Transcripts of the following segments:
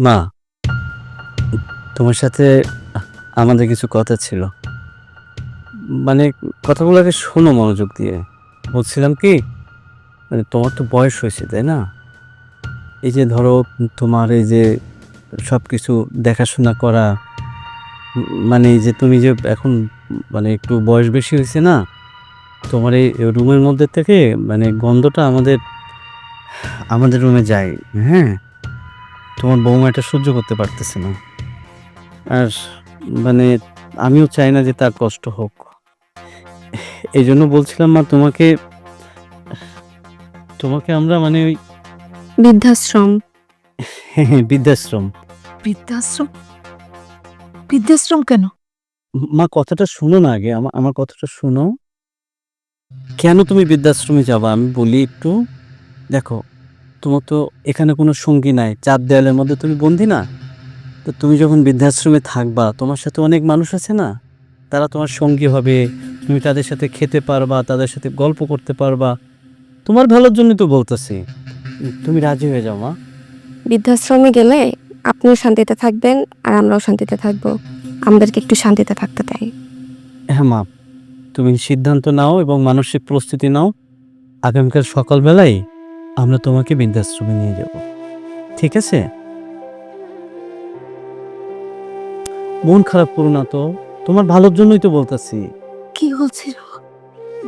মা, তোমার সাথে আমাদের কিছু কথা ছিল। মানে কথাগুলোকে শোনো মনোযোগ দিয়ে। বলছিলাম কি, মানে তোমার তো বয়স হয়েছে, তাই না? এই যে ধরো, তোমার এই যে সবকিছু দেখাশোনা করা, মানে এই যে তুমি যে এখন মানে একটু বয়স বেশি হয়েছে না? তোমার এই রুমের মধ্যে থেকে মানে গন্ধটা আমাদের রুমে যায়, হ্যাঁ? তোমার বৌমা এটা সহ্য করতে পারতেছে না। আর মানে আমিও চাই না যে তার কষ্ট হোক। এইজন্য বলছিলাম মা, তোমাকে তোমাকে আমরা মানে ওই বৃদ্ধাশ্রম। হ্যাঁ, বৃদ্ধাশ্রম। বৃদ্ধাশ্রম? বৃদ্ধাশ্রম কেন? মা কথাটা শোনো না আগে, আমার কথাটা শোনো। কেন তুমি বৃদ্ধাশ্রমে যাবা আমি বলি একটু। দেখো, তোমার তো এখানে কোনো সঙ্গী নাই, ৪ দেয়ালের মধ্যে তুমি বন্দি না? তো তুমি যখন বৃদ্ধাশ্রমে থাকবা, তোমার সাথে অনেক মানুষ আছে না? তারা তোমার সঙ্গী হবে, তুমি তাদের সাথে খেতে পারবা, তাদের সাথে গল্প করতে পারবা। তোমার ভালোর জন্যই তো বলতেছি। তুমি রাজি হয়ে যাও মা। বৃদ্ধাশ্রমে গেলে আপনিও শান্তিতে থাকবেন আর আমরাও শান্তিতে থাকবো। আমাদেরকে একটু শান্তিতে থাকতে দেয়। হ্যাঁ মা, তুমি সিদ্ধান্ত নাও এবং মানসিক প্রস্তুতি নাও। আগামীকাল সকালবেলায় আমরা তোমাকে বৃদ্ধাশ্রমে নিয়ে যাব, ঠিক আছে? মন খারাপ করো না তো, তোমার ভালোর জন্যই তো বলতেছি। কি বলছিল?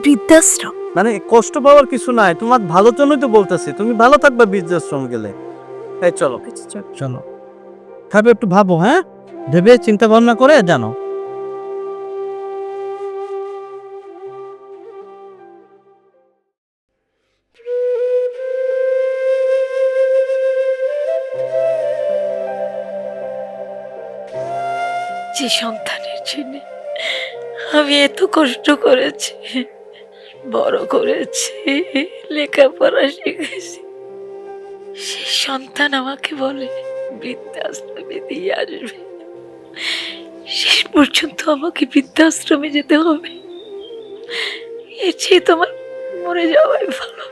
বৃদ্ধাশ্রম? মানে কষ্ট পাওয়ার কিছু নাই, তোমার ভালোর জন্যই তো বলতেছি। তুমি ভালো থাকবে বৃদ্ধাশ্রম গেলে। এই চলো চলো, খাবে একটু ভাবো, হ্যাঁ? ভেবে চিন্তা ভাবনা করে জানো। যে সন্তানের জন্য আমি এত কষ্ট করেছি, বড় করেছি, লেখাপড়া শিখেছি, সেই সন্তান আমাকে বলে বৃদ্ধাশ্রমে দিয়ে আসবে। শেষ পর্যন্ত আমাকে বৃদ্ধাশ্রমে যেতে হবে। এর চেয়ে তোমার মরে যাওয়াই ভালো।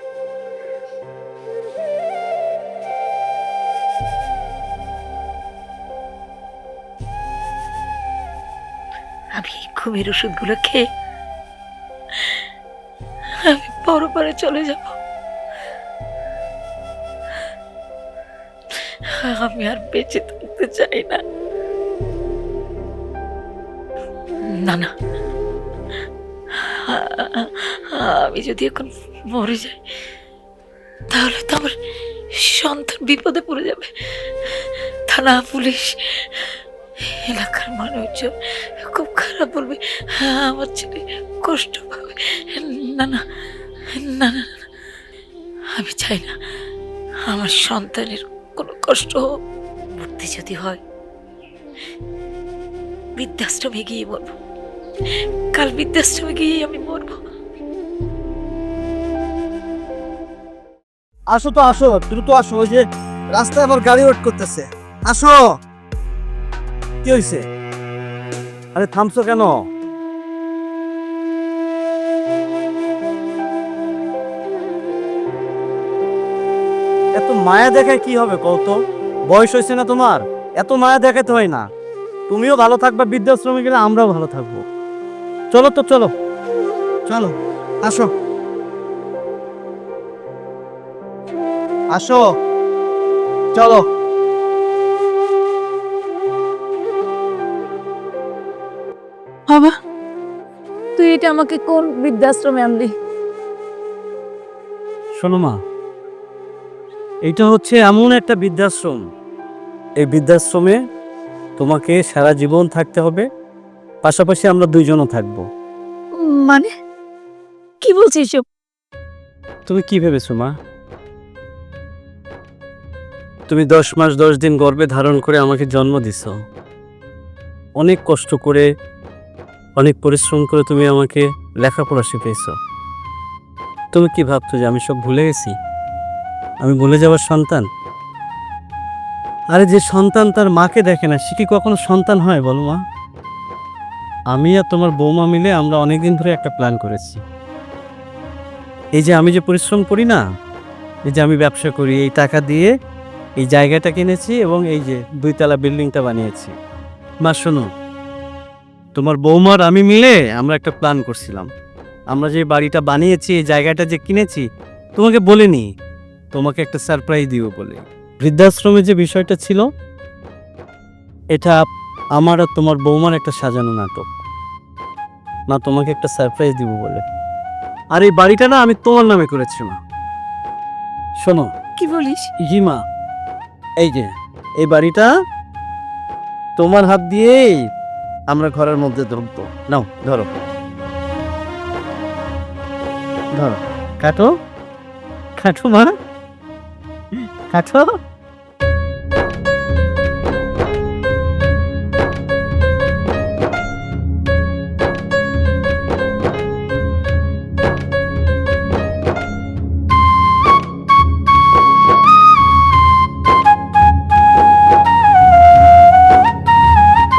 আমি এই ঘুমের ওষুধগুলো খেয়ে আমি পরপারে চলে যাব। আমি আর বেঁচে থাকতে চাই না। না না, আমি যদি এখন মরে যাই তাহলে তো আমার সন্তান বিপদে পড়ে যাবে। থানা, পুলিশ, এলাকার মানুষজন খুব খারাপ বলবে, আমার ছেলে কষ্ট পাবে। না না না না, আমি চাই না আমার সন্তানের কোনো কষ্ট হোক। মরতে যদি হয় বৃদ্ধাশ্রমে গিয়ে মরবো। কাল বৃদ্ধাশ্রমে গিয়ে আমি মরবো। আসো তো, আসো দ্রুত আসো, ওই যে রাস্তায় আবার গাড়ি ওয়েট করতেছে। আসো। কি হয়েছে? আরে থামছো কেন? এত মায়া দেখায় কি হবে কও তো? বয়স হয়েছে না তোমার? এত মায়া দেখাতে হয় না। তুমিও ভালো থাকবা বৃদ্ধাশ্রমে গেলে, আমরাও ভালো থাকবো। চলো তো, চলো চলো, আসো আসো, চলো। বাবা, তুই এটা আমাকে কোন বৃদ্ধাশ্রমে আনলি? শোনো মা, এইটা হচ্ছে এমন একটা বৃদ্ধাশ্রম, এই বৃদ্ধাশ্রমে তোমাকে সারা জীবন থাকতে হবে। পাশাপাশি আমরা দুইজনও থাকবো। মানে কি বলছিস এসব? তুমি কি ভেবেছো মা? তুমি 10 মাস 10 দিন গর্ভে ধারণ করে আমাকে জন্ম দিছো। অনেক কষ্ট করে, অনেক পরিশ্রম করে তুমি আমাকে লেখাপড়া শিখিয়েছো। তুমি কি ভাবছো যে আমি সব ভুলে গেছি? আমি ভুলে যাওয়ার সন্তান? আরে যে সন্তান তার মাকে দেখে না, সে কি কখনো সন্তান হয় বলো মা? আমি আর তোমার বৌমা মিলে আমরা অনেকদিন ধরে একটা প্ল্যান করেছি। এই যে আমি যে পরিশ্রম করি না, এই যে আমি ব্যবসা করি, এই টাকা দিয়ে এই জায়গাটা কিনেছি এবং এই যে 2 তলা বিল্ডিংটা বানিয়েছি। মা শোনো, তোমার বৌমার আমি মিলে আমরা একটা প্ল্যান করছিলাম। আমরা যে বাড়িটা বানিয়েছি, এই জায়গাটা যে কিনেছি, তোমাকে বলিনি, তোমাকে একটা সারপ্রাইজ দিব বলে। বৃদ্ধাশ্রমে যে বিষয়টা ছিল, এটা আমার আর তোমার বৌমার একটা সাজানো নাটক। মা, তোমাকে একটা সারপ্রাইজ দিব বলে। আর এই বাড়িটা না আমি তোমার নামে করেছি মা। শোনো। কি বলিস? জি মা, এই যে এই বাড়িটা তোমার হাত দিয়েই আমরা ঘরের মধ্যে ঢুকবো। নাও ধরো, ধরো, কাটো কাটো মা, কাটো।